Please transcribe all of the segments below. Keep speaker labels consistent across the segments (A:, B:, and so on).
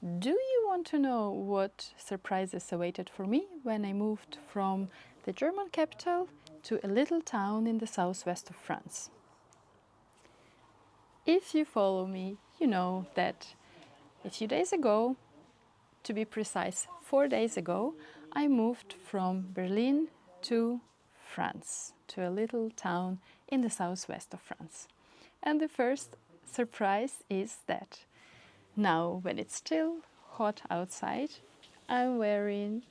A: Do you want to know what surprises awaited for me when I moved from the German capital to a little town in the southwest of France? If you follow me, you know that a few days ago, to be precise, 4 days ago, I moved from Berlin to France, to a little town in the southwest of France. And the first surprise is that now, when it's still hot outside, I'm wearing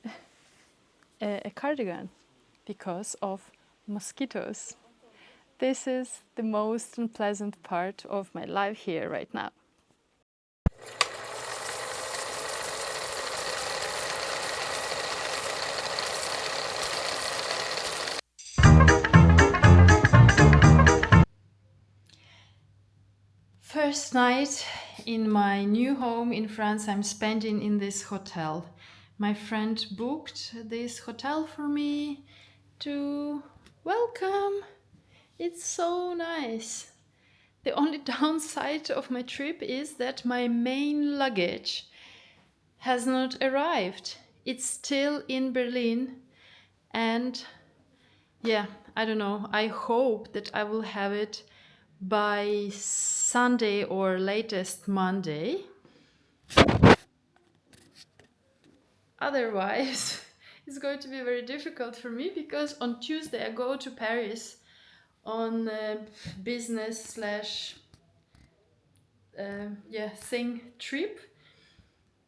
A: a cardigan because of mosquitoes. This is the most unpleasant part of my life here right now. First night in my new home in France, I'm spending in this hotel. My friend booked this hotel for me to welcome. It's so nice. The only downside of my trip is that my main luggage has not arrived. It's still in Berlin, and yeah, I don't know. I hope that I will have it by Sunday or latest Monday. Otherwise, it's going to be very difficult for me because on Tuesday I go to Paris on business slash thing trip,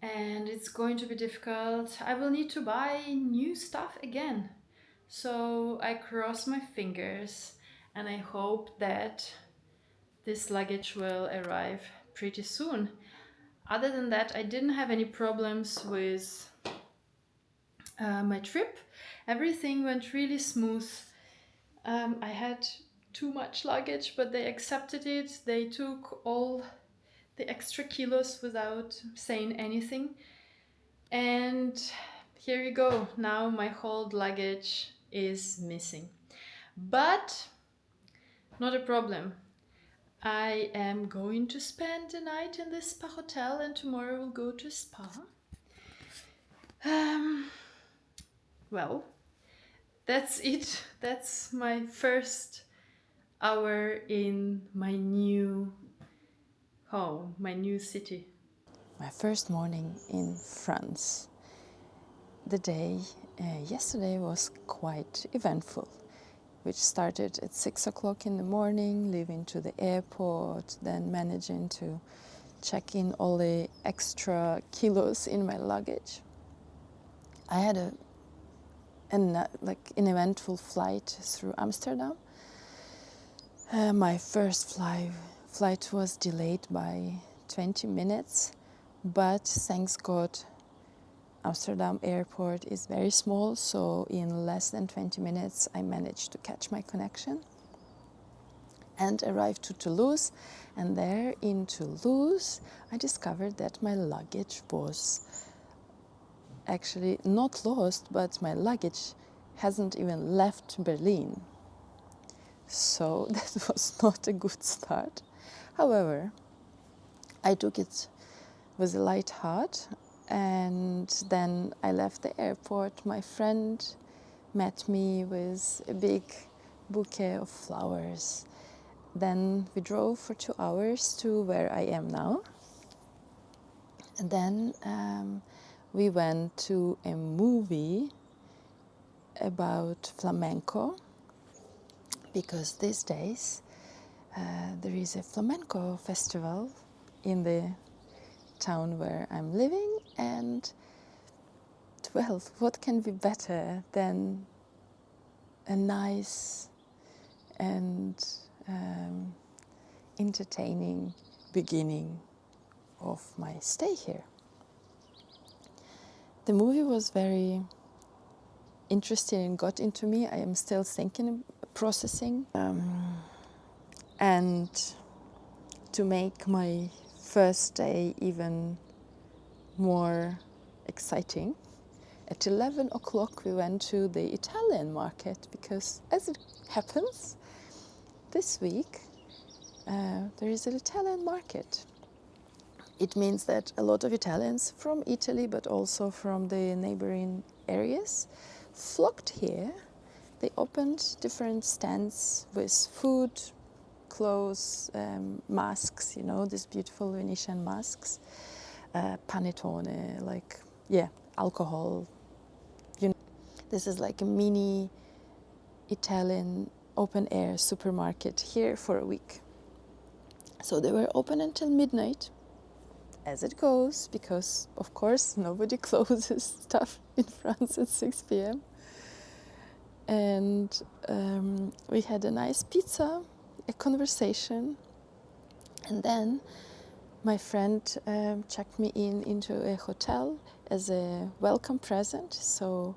A: and it's going to be difficult. I will need to buy new stuff again. So I cross my fingers and I hope that this luggage will arrive pretty soon. Other than that, I didn't have any problems with my trip. Everything went really smooth. I had too much luggage, but they accepted it. They took all the extra kilos without saying anything. And here you go. Now my whole luggage is missing. But not a problem. I am going to spend the night in this spa hotel and tomorrow we'll go to spa. Well, that's it. That's my first hour in my new home, my new city. My first morning in France. The day yesterday was quite eventful, which started at 6 o'clock in the morning, leaving to the airport, then managing to check in all the extra kilos in my luggage. I had an eventful flight through Amsterdam. My first flight was delayed by 20 minutes, but thanks God, Amsterdam airport is very small, so in less than 20 minutes I managed to catch my connection and arrived to Toulouse. And there in Toulouse I discovered that my luggage was actually not lost, but my luggage hasn't even left Berlin. So that was not a good start. However, I took it with a light heart, and then I left the airport. My friend met me with a big bouquet of flowers. Then we drove for 2 hours to where I am now. And then we went to a movie about flamenco, because these days there is a flamenco festival in the town where I'm living, and well, what can be better than a nice and entertaining beginning of my stay here. The movie was very interesting and got into me. I am still thinking, processing, and to make my first day even more exciting, at 11 o'clock we went to the Italian market, because as it happens, this week there is an Italian market. It means that a lot of Italians from Italy, but also from the neighboring areas, flocked here. They opened different stands with food, clothes, masks, you know, these beautiful Venetian masks, panettone, like, yeah, alcohol. You know, this is like a mini Italian open air supermarket here for a week. So they were open until midnight, as it goes, because of course nobody closes stuff in France at 6 p.m. And we had a nice pizza, a conversation, and then my friend checked me into a hotel as a welcome present. So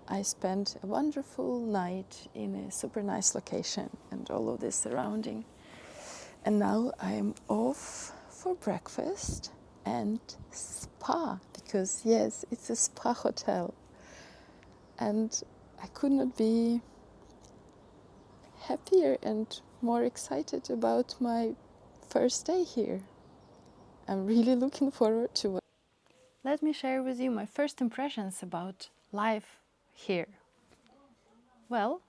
A: I spent a wonderful night in a super nice location and all of this surrounding. And now I'm off for breakfast and spa, because yes, it's a spa hotel. And I could not be happier and more excited about my first day here. I'm really looking forward to it. Let me share with you my first impressions about life here. Well,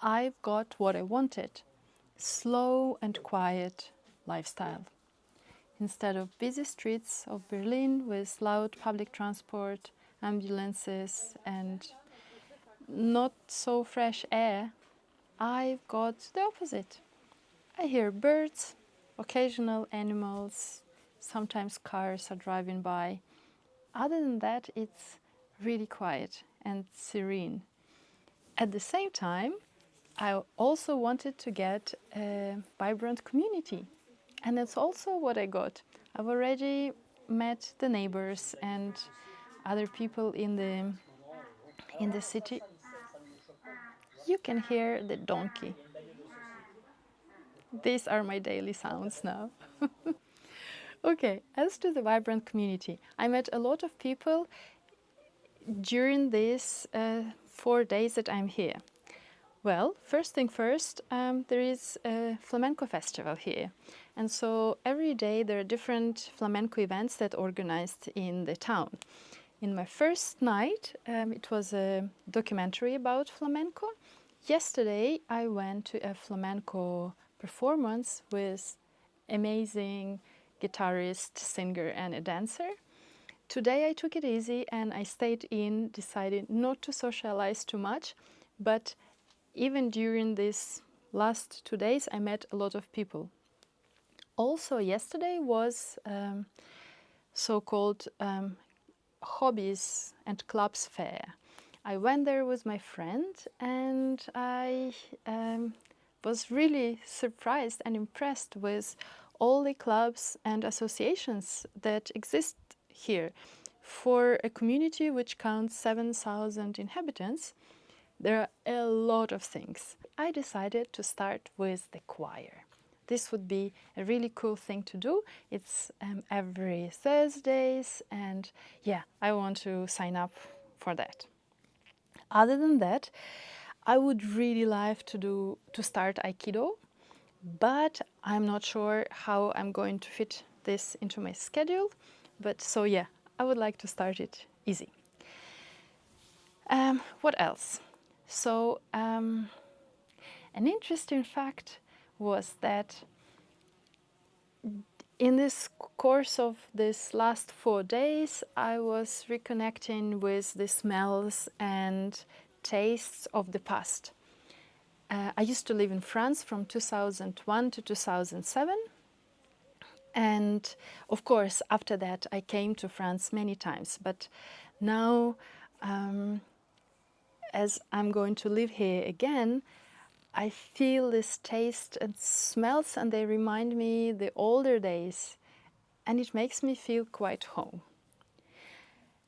A: I've got what I wanted. Slow and quiet lifestyle. Instead of busy streets of Berlin with loud public transport, ambulances and not so fresh air, I've got the opposite. I hear birds, occasional animals, sometimes cars are driving by. Other than that, it's really quiet and serene. At the same time, I also wanted to get a vibrant community. And that's also what I got. I've already met the neighbors and other people in the city. You can hear the donkey. These are my daily sounds now. Okay, as to the vibrant community, I met a lot of people during these 4 days that I'm here. Well, first thing first, there is a flamenco festival here. And so every day there are different flamenco events that are organized in the town. In my first night, it was a documentary about flamenco. Yesterday, I went to a flamenco performance with amazing guitarist, singer, and a dancer. Today I took it easy and I stayed in, decided not to socialize too much, but even during these last 2 days, I met a lot of people. Also, yesterday was so-called hobbies and clubs fair. I went there with my friend and I was really surprised and impressed with all the clubs and associations that exist here. For a community which counts 7,000 inhabitants, there are a lot of things. I decided to start with the choir. This would be a really cool thing to do. It's every Thursdays, and yeah, I want to sign up for that. Other than that, I would really like to start Aikido, but I'm not sure how I'm going to fit this into my schedule. But so yeah, I would like to start it easy. What else? So an interesting fact was that in this course of this last 4 days, I was reconnecting with the smells and tastes of the past. I used to live in France from 2001 to 2007. And of course, after that, I came to France many times. But now, as I'm going to live here again, I feel this taste and smells, and they remind me the older days, and it makes me feel quite home.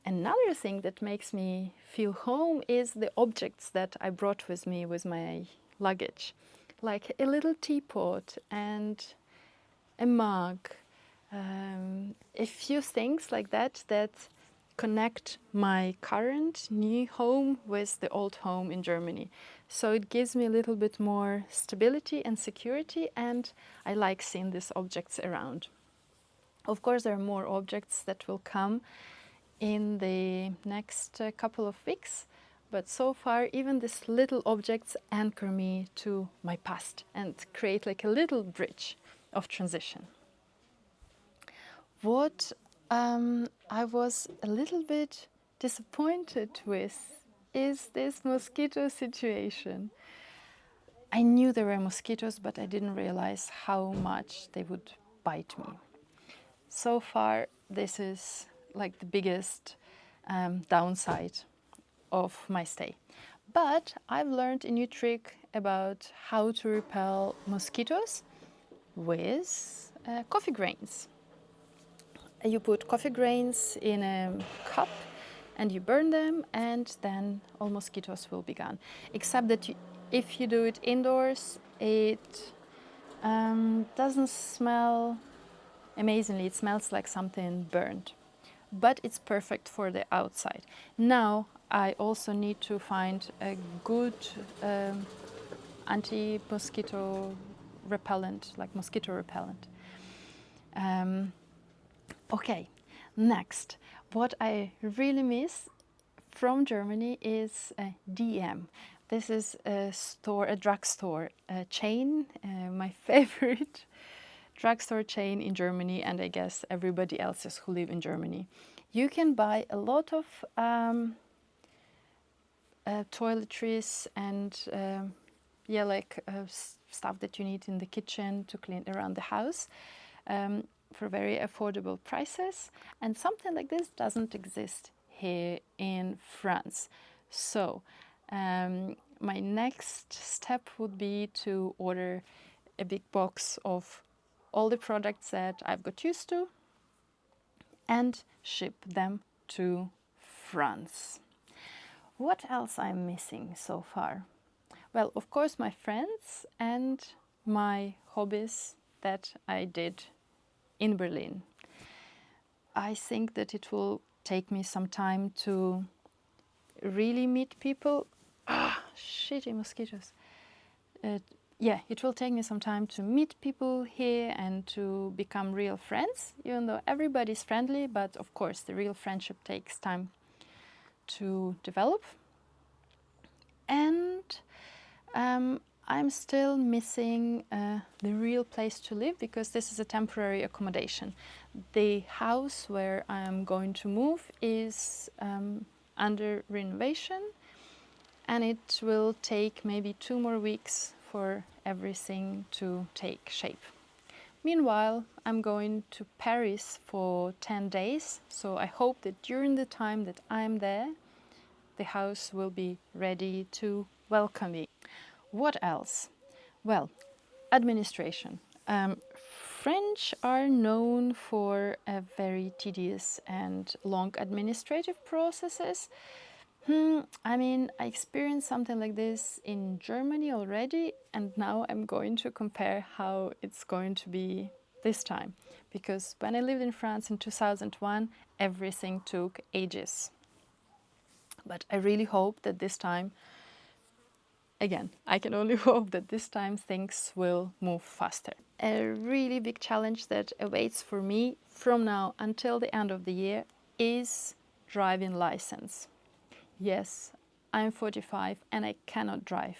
A: Another thing that makes me feel home is the objects that I brought with me with my luggage, like a little teapot and a mug, a few things like that that connect my current new home with the old home in Germany. So it gives me a little bit more stability and security, and I like seeing these objects around. Of course, there are more objects that will come in the next couple of weeks, but so far even these little objects anchor me to my past and create like a little bridge of transition. What I was a little bit disappointed with is this mosquito situation. I knew there were mosquitoes, but I didn't realize how much they would bite me. So far, this is like the biggest downside of my stay. But I've learned a new trick about how to repel mosquitoes with coffee grains. You put coffee grains in a cup and you burn them, and then all mosquitoes will be gone. Except that if you do it indoors, it doesn't smell amazingly. It smells like something burned, but it's perfect for the outside. Now I also need to find a good anti-mosquito repellent, like mosquito repellent. Okay, next, what I really miss from Germany is DM. This is a store, a drugstore chain, my favorite drugstore chain in Germany, and I guess everybody else's who live in Germany. You can buy a lot of toiletries and stuff that you need in the kitchen to clean around the house for very affordable prices. And something like this doesn't exist here in France. So my next step would be to order a big box of all the products that I've got used to and ship them to France. What else I'm missing so far? Well, of course, my friends and my hobbies that I did in Berlin. I think that it will take me some time to really meet people. Shitty mosquitoes. It will take me some time to meet people here and to become real friends, even though everybody's friendly, but of course the real friendship takes time to develop. And I'm still missing the real place to live, because this is a temporary accommodation. The house where I'm going to move is under renovation, and it will take maybe 2 more weeks for everything to take shape. Meanwhile, I'm going to Paris for 10 days, so I hope that during the time that I'm there, the house will be ready to welcome me. What else? Well, administration. French are known for a very tedious and long administrative processes. I experienced something like this in Germany already, and now I'm going to compare how it's going to be this time. Because when I lived in France in 2001, everything took ages. But I really hope that this time, again, I can only hope that this time things will move faster. A really big challenge that awaits for me from now until the end of the year is driving license. Yes, I'm 45 and I cannot drive.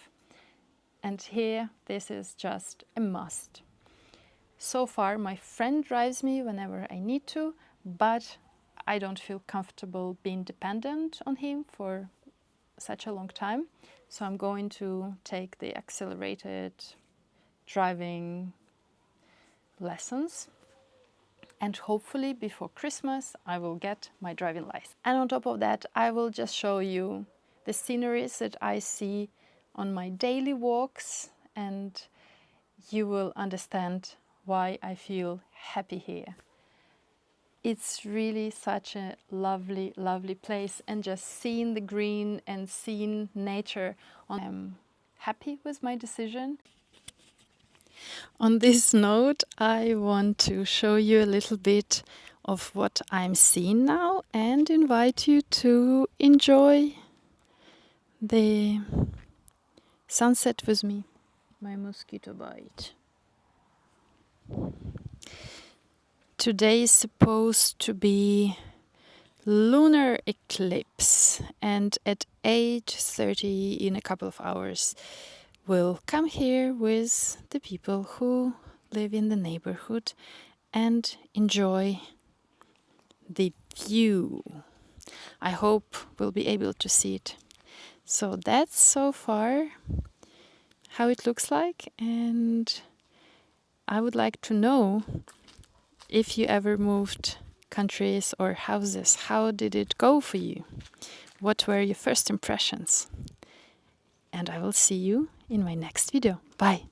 A: And here, this is just a must. So far, my friend drives me whenever I need to, but I don't feel comfortable being dependent on him for such a long time. So I'm going to take the accelerated driving lessons. And hopefully before Christmas, I will get my driving license. And on top of that, I will just show you the sceneries that I see on my daily walks, and you will understand why I feel happy here. It's really such a lovely, lovely place, and just seeing the green and seeing nature. I'm happy with my decision. On this note, I want to show you a little bit of what I'm seeing now and invite you to enjoy the sunset with me. My mosquito bite. Today is supposed to be lunar eclipse, and at 8:30 in a couple of hours we'll come here with the people who live in the neighborhood and enjoy the view. I hope we'll be able to see it. So that's so far how it looks like, and I would like to know if you ever moved countries or houses. How did it go for you? What were your first impressions? And I will see you in my next video. Bye!